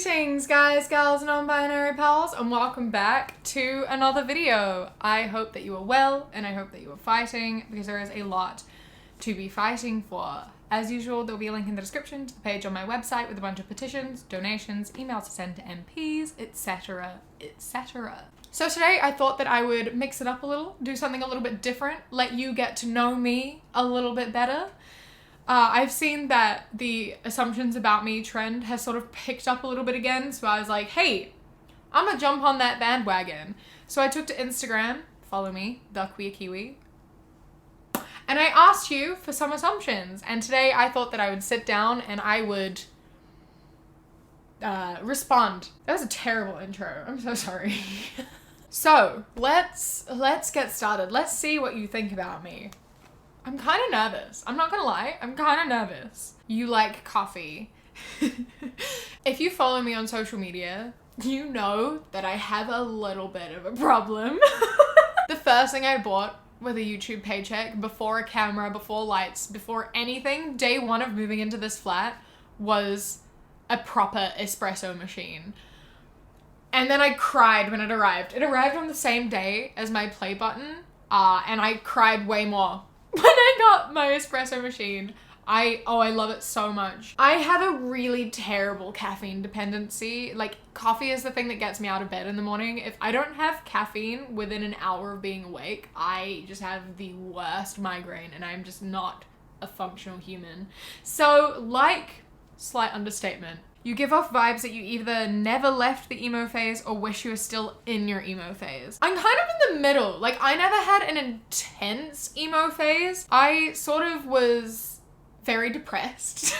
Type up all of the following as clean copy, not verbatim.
Greetings guys, gals, non-binary pals, and welcome back to another video. I hope that you are well, and I hope that you are fighting, because there is a lot to be fighting for. As usual, there will be a link in the description to the page on my website with a bunch of petitions, donations, emails to send to MPs, etc, etc. So today I thought that I would mix it up a little, do something a little bit different, let you get to know me a little bit better. I've seen that the assumptions about me trend has sort of picked up a little bit again, so I was like, hey, I'm gonna jump on that bandwagon. So I took to Instagram, follow me, the Queer Kiwi, and I asked you for some assumptions, and today I thought that I would sit down and I would respond. That was a terrible intro, I'm so sorry. So, let's get started. Let's see what you think about me. I'm kind of nervous. I'm not gonna lie. I'm kind of nervous. You like coffee. If you follow me on social media, you know that I have a little bit of a problem. The first thing I bought with a YouTube paycheck, before a camera, before lights, before anything, day one of moving into this flat, was a proper espresso machine. And then I cried when it arrived. It arrived on the same day as my play button, and I cried way more when I got my espresso machine. I love it so much. I have a really terrible caffeine dependency. Like, coffee is the thing that gets me out of bed in the morning. If I don't have caffeine within an hour of being awake, I just have the worst migraine and I'm just not a functional human. So, like, slight understatement, you give off vibes that you either never left the emo phase or wish you were still in your emo phase. I'm kind of in the middle. Like, I never had an intense emo phase. I sort of was very depressed.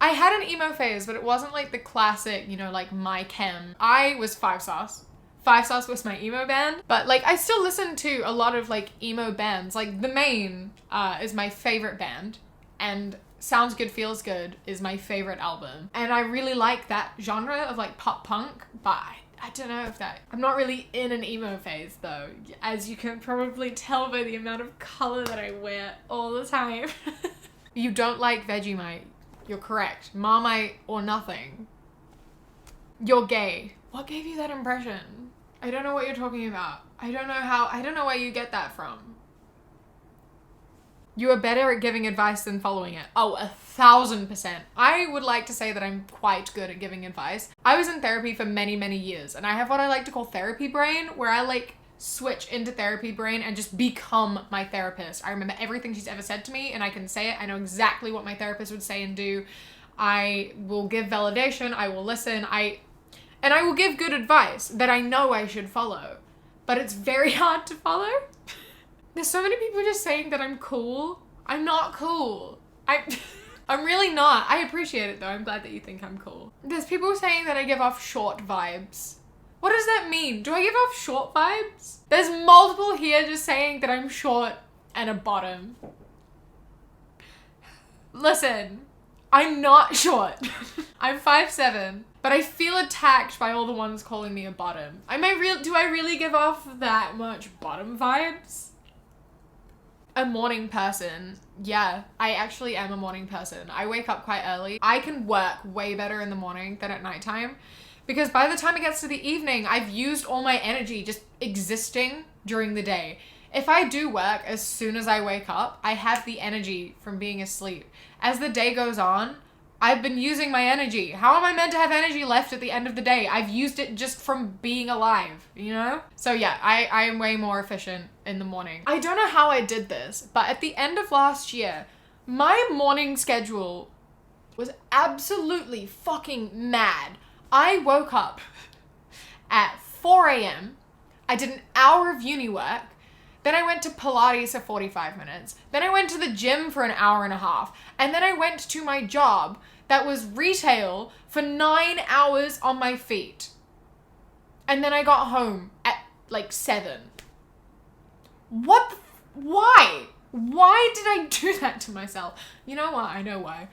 I had an emo phase, but it wasn't like the classic, you know, like My Chem. I was 5 Sauce. 5 Sauce was my emo band, but like I still listen to a lot of like emo bands. Like The Main is my favorite band, and Sounds Good Feels Good is my favorite album. And I really like that genre of like pop punk, but I don't know if that... I'm not really in an emo phase though, as you can probably tell by the amount of color that I wear all the time. You don't like Vegemite. You're correct. Marmite or nothing. You're gay. What gave you that impression? I don't know what you're talking about. I don't know where you get that from. You are better at giving advice than following it. Oh, 1000%. I would like to say that I'm quite good at giving advice. I was in therapy for many, many years, and I have what I like to call therapy brain, where I like switch into therapy brain and just become my therapist. I remember everything she's ever said to me and I can say it. I know exactly what my therapist would say and do. I will give validation. I will listen. And I will give good advice that I know I should follow, but it's very hard to follow. There's so many people just saying that I'm cool. I'm not cool. I'm really not. I appreciate it though. I'm glad that you think I'm cool. There's people saying that I give off short vibes. What does that mean? Do I give off short vibes? There's multiple here just saying that I'm short and a bottom. Listen, I'm not short. I'm 5'7", but I feel attacked by all the ones calling me a bottom. Do I really give off that much bottom vibes? A morning person. Yeah, I actually am a morning person. I wake up quite early. I can work way better in the morning than at nighttime, because by the time it gets to the evening, I've used all my energy just existing during the day. If I do work as soon as I wake up, I have the energy from being asleep. As the day goes on, I've been using my energy. How am I meant to have energy left at the end of the day? I've used it just from being alive, you know? So yeah, I am way more efficient in the morning. I don't know how I did this, but at the end of last year, my morning schedule was absolutely fucking mad. I woke up at 4 a.m. I did an hour of uni work. Then I went to Pilates for 45 minutes. Then I went to the gym for an hour and a half. And then I went to my job that was retail for 9 hours on my feet. And then I got home at like 7. Why? Why did I do that to myself? You know what? I know why.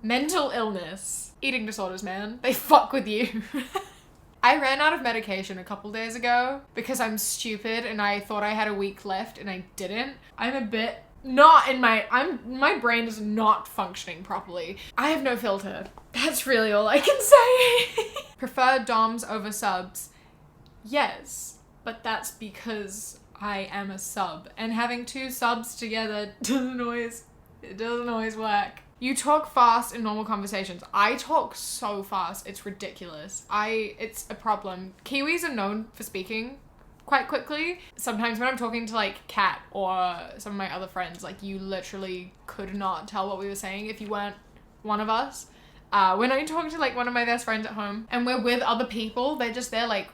Mental illness. Eating disorders, man. They fuck with you. I ran out of medication a couple days ago because I'm stupid and I thought I had a week left and I didn't. I'm a bit not in my brain is not functioning properly. I have no filter. That's really all I can say. Prefer doms over subs? Yes, but that's because I am a sub, and having two subs together doesn't always work. You talk fast in normal conversations. I talk so fast, it's ridiculous. It's a problem. Kiwis are known for speaking quite quickly. Sometimes when I'm talking to like Kat or some of my other friends, like you literally could not tell what we were saying if you weren't one of us. When I talk to like one of my best friends at home and we're with other people, they're just there like,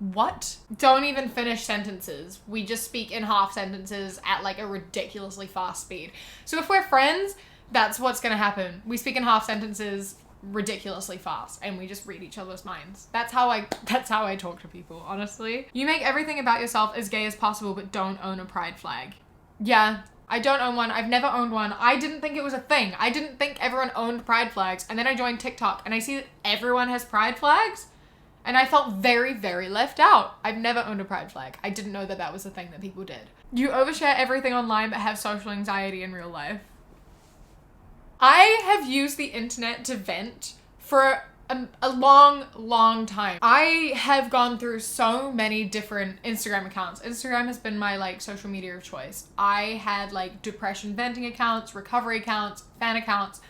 what? Don't even finish sentences. We just speak in half sentences at like a ridiculously fast speed. So if we're friends, that's what's gonna happen. We speak in half sentences ridiculously fast and we just read each other's minds. That's how I talk to people, honestly. You make everything about yourself as gay as possible but don't own a pride flag. Yeah, I don't own one. I've never owned one. I didn't think it was a thing. I didn't think everyone owned pride flags, and then I joined TikTok and I see that everyone has pride flags and I felt very, very left out. I've never owned a pride flag. I didn't know that that was a thing that people did. You overshare everything online but have social anxiety in real life. I have used the internet to vent for a long time. I have gone through so many different Instagram accounts. Instagram has been my like social media of choice. I had like depression venting accounts, recovery accounts, fan accounts.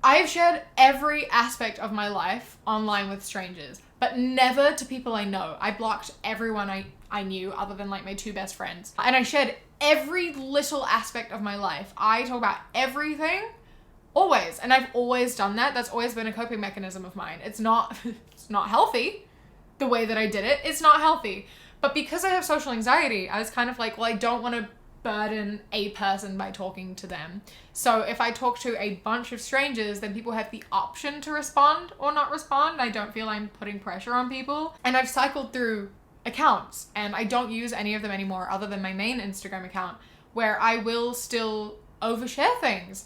I've shared every aspect of my life online with strangers, but never to people I know. I blocked everyone I knew other than like my two best friends. And I shared every little aspect of my life. I talk about everything. Always. And I've always done that. That's always been a coping mechanism of mine. It's not healthy the way that I did it. It's not healthy. But because I have social anxiety, I was kind of like, well, I don't want to burden a person by talking to them. So if I talk to a bunch of strangers, then people have the option to respond or not respond. I don't feel I'm putting pressure on people. And I've cycled through accounts and I don't use any of them anymore other than my main Instagram account, where I will still overshare things.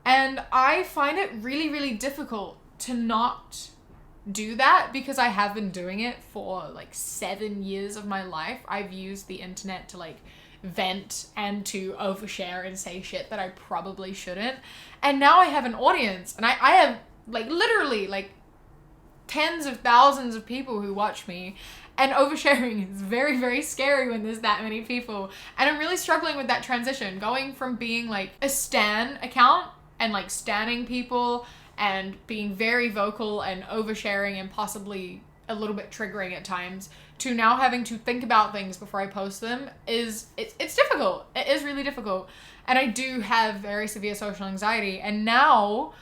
And I find it really, really difficult to not do that because I have been doing it for like 7 years of my life. I've used the internet to like vent and to overshare and say shit that I probably shouldn't. And now I have an audience and I have like literally like tens of thousands of people who watch me, and oversharing is very, very scary when there's that many people. And I'm really struggling with that transition, going from being like a stan account and like standing people and being very vocal and oversharing and possibly a little bit triggering at times, to now having to think about things before I post them it's difficult. It is really difficult. And I do have very severe social anxiety. And now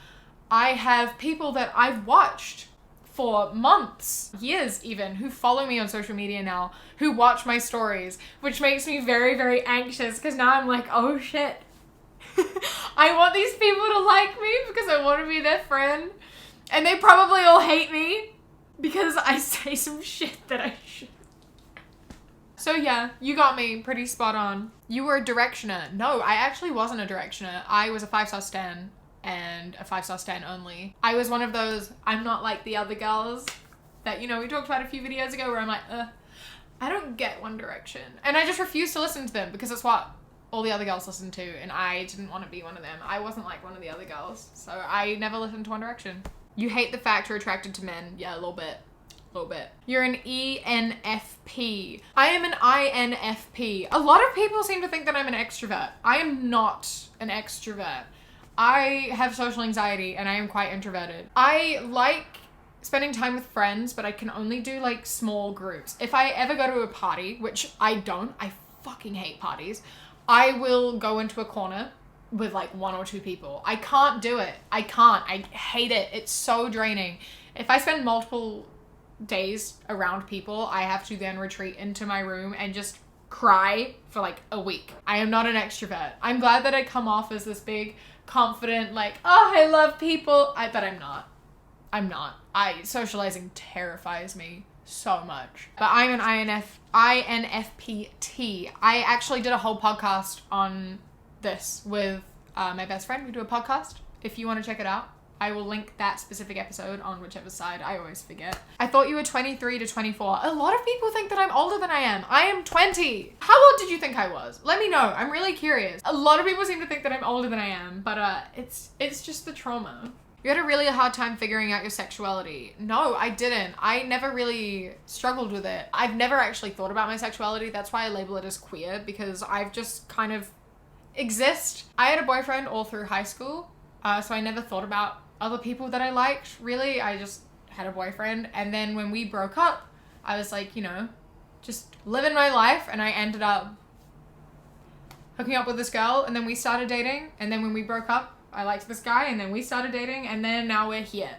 I have people that I've watched for months, years even, who follow me on social media now, who watch my stories, which makes me very, very anxious because now I'm like, oh shit. I want these people to like me because I want to be their friend. And they probably all hate me because I say some shit that I shouldn't. So yeah, you got me pretty spot on. You were a directioner. No, I actually wasn't a directioner. I was a 5-star stan and a 5-star stan only. I was one of those, I'm not like the other girls that, you know, we talked about a few videos ago where I'm like, I don't get One Direction. And I just refused to listen to them because it's what all the other girls listened to, and I didn't want to be one of them. I wasn't like one of the other girls, so I never listened to One Direction. You hate the fact you're attracted to men. Yeah, a little bit. You're an ENFP. I am an INFP. A lot of people seem to think that I'm an extrovert. I am not an extrovert. I have social anxiety and I am quite introverted. I like spending time with friends, but I can only do like small groups. If I ever go to a party, which I don't, I fucking hate parties, I will go into a corner with like 1 or 2 people. I can't do it. I can't. I hate it. It's so draining. If I spend multiple days around people, I have to then retreat into my room and just cry for like a week. I am not an extrovert. I'm glad that I come off as this big, confident, like, oh, I love people. But I'm not. Socializing terrifies me so much. But I'm an INFPT. I actually did a whole podcast on this with my best friend. We do a podcast if you want to check it out. I will link that specific episode on whichever side. I always forget. I thought you were 23 to 24. A lot of people think that I'm older than I am. I am 20. How old did you think I was? Let me know. I'm really curious. A lot of people seem to think that I'm older than I am, but it's just the trauma. You had a really hard time figuring out your sexuality. No, I didn't. I never really struggled with it. I've never actually thought about my sexuality. That's why I label it as queer, because I've just kind of exist. I had a boyfriend all through high school, so I never thought about other people that I liked, really. I just had a boyfriend, and then when we broke up, I was like, you know, just living my life, and I ended up hooking up with this girl, and then we started dating, and then when we broke up, I liked this guy, and then we started dating, and then now we're here.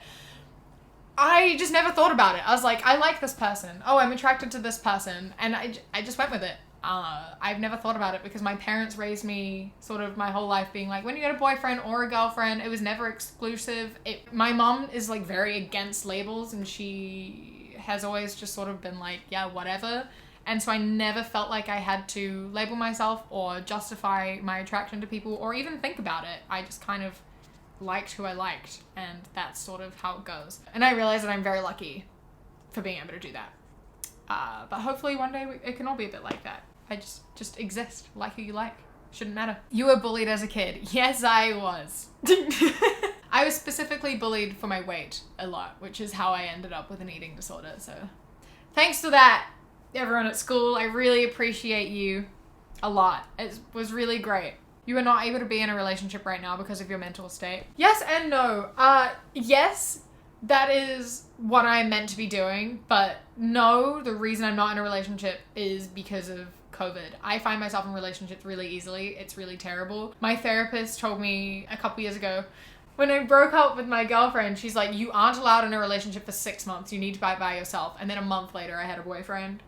I just never thought about it. I was like, I like this person. Oh, I'm attracted to this person, and I just went with it. I've never thought about it because my parents raised me sort of my whole life being like, when you get a boyfriend or a girlfriend, it was never exclusive. My mom is like very against labels, and she has always just sort of been like, yeah, whatever. And so I never felt like I had to label myself or justify my attraction to people or even think about it. I just kind of liked who I liked, and that's sort of how it goes. And I realize that I'm very lucky for being able to do that. But hopefully one day it can all be a bit like that. I just exist, like who you like. Shouldn't matter. You were bullied as a kid. Yes, I was. I was specifically bullied for my weight a lot, which is how I ended up with an eating disorder. So thanks to that, everyone at school, I really appreciate you a lot. It was really great. You are not able to be in a relationship right now because of your mental state. Yes and no. Yes, that is what I'm meant to be doing, but no, the reason I'm not in a relationship is because of COVID. I find myself in relationships really easily. It's really terrible. My therapist told me a couple years ago, when I broke up with my girlfriend, she's like, you aren't allowed in a relationship for 6 months. You need to be by yourself. And then a month later, I had a boyfriend.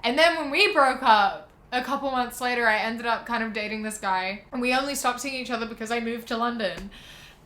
And then when we broke up, a couple months later, I ended up kind of dating this guy. And we only stopped seeing each other because I moved to London.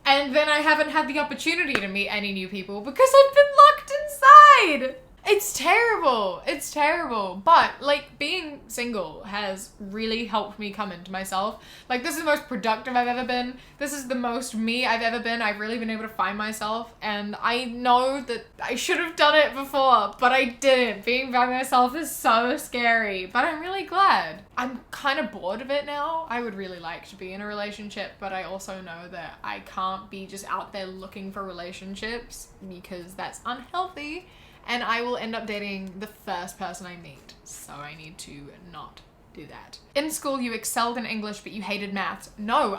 And then I haven't had the opportunity to meet any new people because I've been locked inside. It's terrible. It's terrible. But like being single has really helped me come into myself. Like this is the most productive I've ever been. This is the most me I've ever been. I've really been able to find myself. And I know that I should have done it before, but I didn't. Being by myself is so scary, but I'm really glad. I'm kind of bored of it now. I would really like to be in a relationship, but I also know that I can't be just out there looking for relationships because that's unhealthy. And I will end up dating the first person I meet. So I need to not do that. In school, you excelled in English, but you hated maths. No,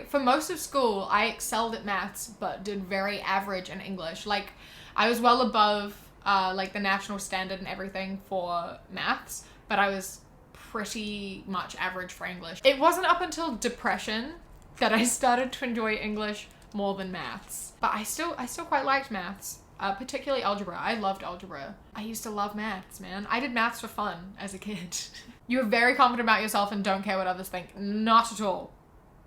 for most of school, I excelled at maths, but did very average in English. Like, I was well above, like, the national standard and everything for maths, but I was pretty much average for English. It wasn't up until depression that I started to enjoy English more than maths. But I still quite liked maths. Particularly algebra. I loved algebra. I used to love maths, man. I did maths for fun as a kid. You are very confident about yourself and don't care what others think. Not at all.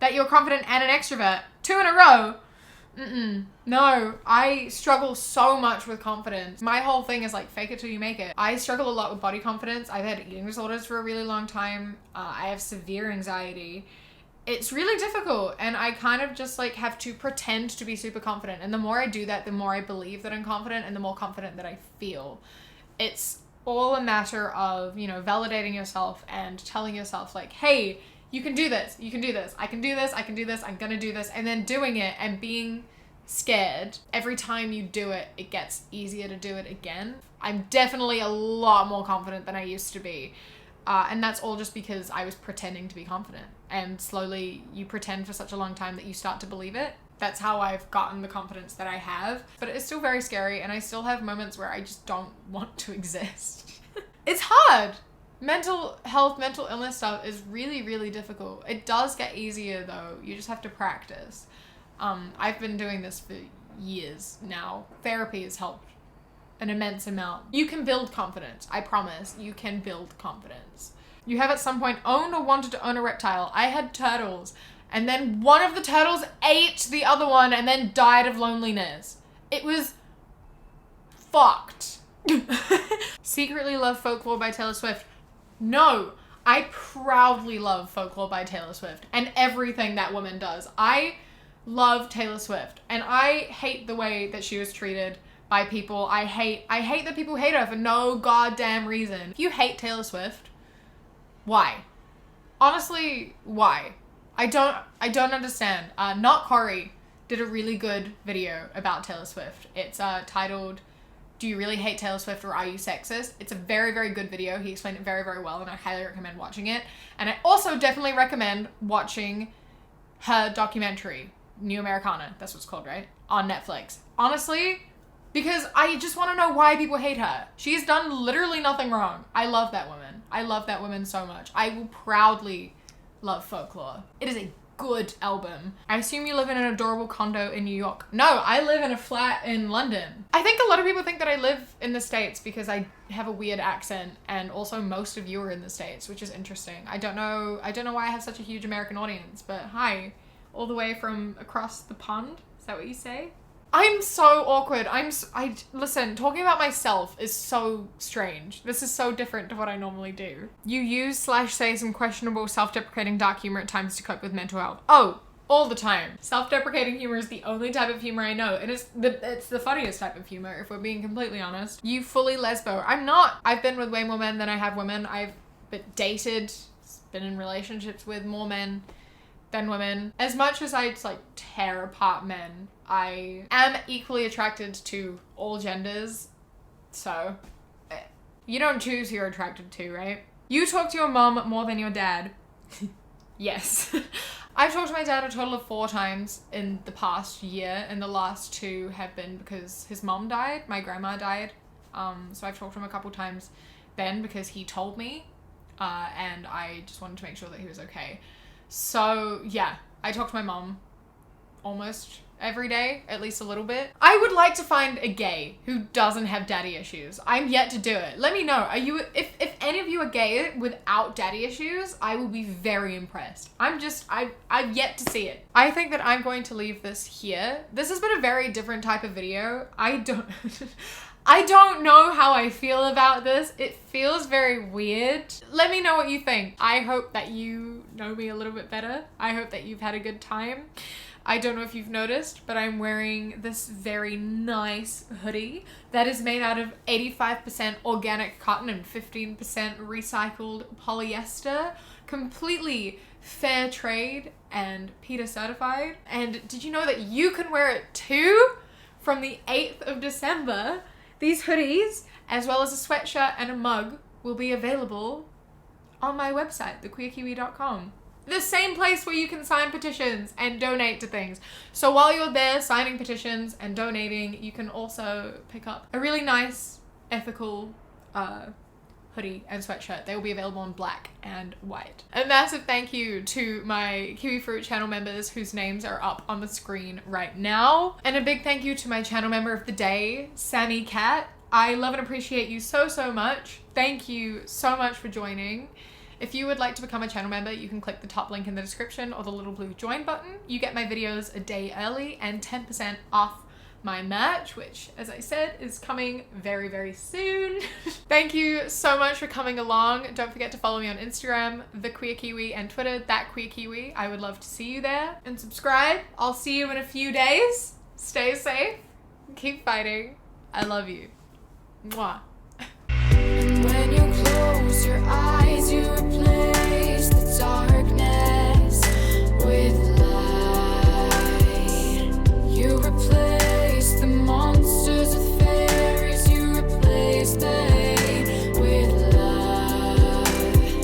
That you're confident and an extrovert. 2 in a row. No, I struggle so much with confidence. My whole thing is like fake it till you make it. I struggle a lot with body confidence. I've had eating disorders for a really long time. I have severe anxiety. It's really difficult, and I kind of just like have to pretend to be super confident, and the more I do that, the more I believe that I'm confident and the more confident that I feel. It's all a matter of, you know, validating yourself and telling yourself like, hey, you can do this, you can do this, I can do this, I can do this, I'm gonna do this, and then doing it and being scared. Every time you do it, it gets easier to do it again. I'm definitely a lot more confident than I used to be. And that's all just because I was pretending to be confident. And slowly you pretend for such a long time that you start to believe it. That's how I've gotten the confidence that I have. But it's still very scary, and I still have moments where I just don't want to exist. It's hard. Mental health, mental illness stuff is really, really difficult. It does get easier though. You just have to practice. I've been doing this for years now. Therapy has helped an immense amount. You can build confidence. I promise. You can build confidence. You have at some point owned or wanted to own a reptile. I had turtles, and then one of the turtles ate the other one and then died of loneliness. It was fucked. Secretly love Folklore by Taylor Swift. No, I proudly love Folklore by Taylor Swift and everything that woman does. I love Taylor Swift, and I hate the way that she was treated by people. I hate that people hate her for no goddamn reason. If you hate Taylor Swift, why? Honestly, why? I don't understand. Not Corey did a really good video about Taylor Swift. It's titled, "Do You Really Hate Taylor Swift or Are You Sexist?" It's a very, very good video. He explained it very, very well, and I highly recommend watching it. And I also definitely recommend watching her documentary, New Americana, that's what it's called, right? On Netflix. Honestly, because I just want to know why people hate her. She's done literally nothing wrong. I love that woman. I love that woman so much. I will proudly love Folklore. It is a good album. I assume you live in an adorable condo in New York. No, I live in a flat in London. I think a lot of people think that I live in the States because I have a weird accent, and also most of you are in the States, which is interesting. I don't know why I have such a huge American audience, but hi, all the way from across the pond. Is that what you say? I'm so awkward. Listen, talking about myself is so strange. This is so different to what I normally do. You use/say some questionable self-deprecating dark humor at times to cope with mental health. Oh, all the time. Self-deprecating humor is the only type of humor I know. And it's the funniest type of humor, if we're being completely honest. You fully lesbo. I'm not. I've been with way more men than I have women. I've dated, been in relationships with more men than women. As much as I like tear apart men, I am equally attracted to all genders. So you don't choose who you're attracted to, right? You talk to your mom more than your dad. Yes. I've talked to my dad a total of 4 times in the past year, and the last 2 have been because his mom died, my grandma died. So I've talked to him a couple times then because he told me, and I just wanted to make sure that he was okay. So yeah, I talk to my mom almost every day, at least a little bit. I would like to find a gay who doesn't have daddy issues. I'm yet to do it. Let me know. If any of you are gay without daddy issues, I will be very impressed. I've yet to see it. I think that I'm going to leave this here. This has been a very different type of video. I don't know how I feel about this. It feels very weird. Let me know what you think. I hope that you know me a little bit better. I hope that you've had a good time. I don't know if you've noticed, but I'm wearing this very nice hoodie that is made out of 85% organic cotton and 15% recycled polyester. Completely fair trade and PETA certified. And did you know that you can wear it too? From the 8th of December, these hoodies, as well as a sweatshirt and a mug, will be available on my website, thequeerkiwi.com. The same place where you can sign petitions and donate to things. So while you're there signing petitions and donating, you can also pick up a really nice, ethical hoodie and sweatshirt. They will be available in black and white. A massive thank you to my Kiwi Fruit channel members whose names are up on the screen right now. And a big thank you to my channel member of the day, Sammy Cat. I love and appreciate you so, so much. Thank you so much for joining. If you would like to become a channel member, you can click the top link in the description or the little blue join button. You get my videos a day early and 10% off my merch, which, as I said, is coming very, very soon. Thank you so much for coming along. Don't forget to follow me on Instagram, The Queer Kiwi, and Twitter, That Queer Kiwi. I would love to see you there. And subscribe. I'll see you in a few days. Stay safe. Keep fighting. I love you. Mwah. And when you close your eyes, you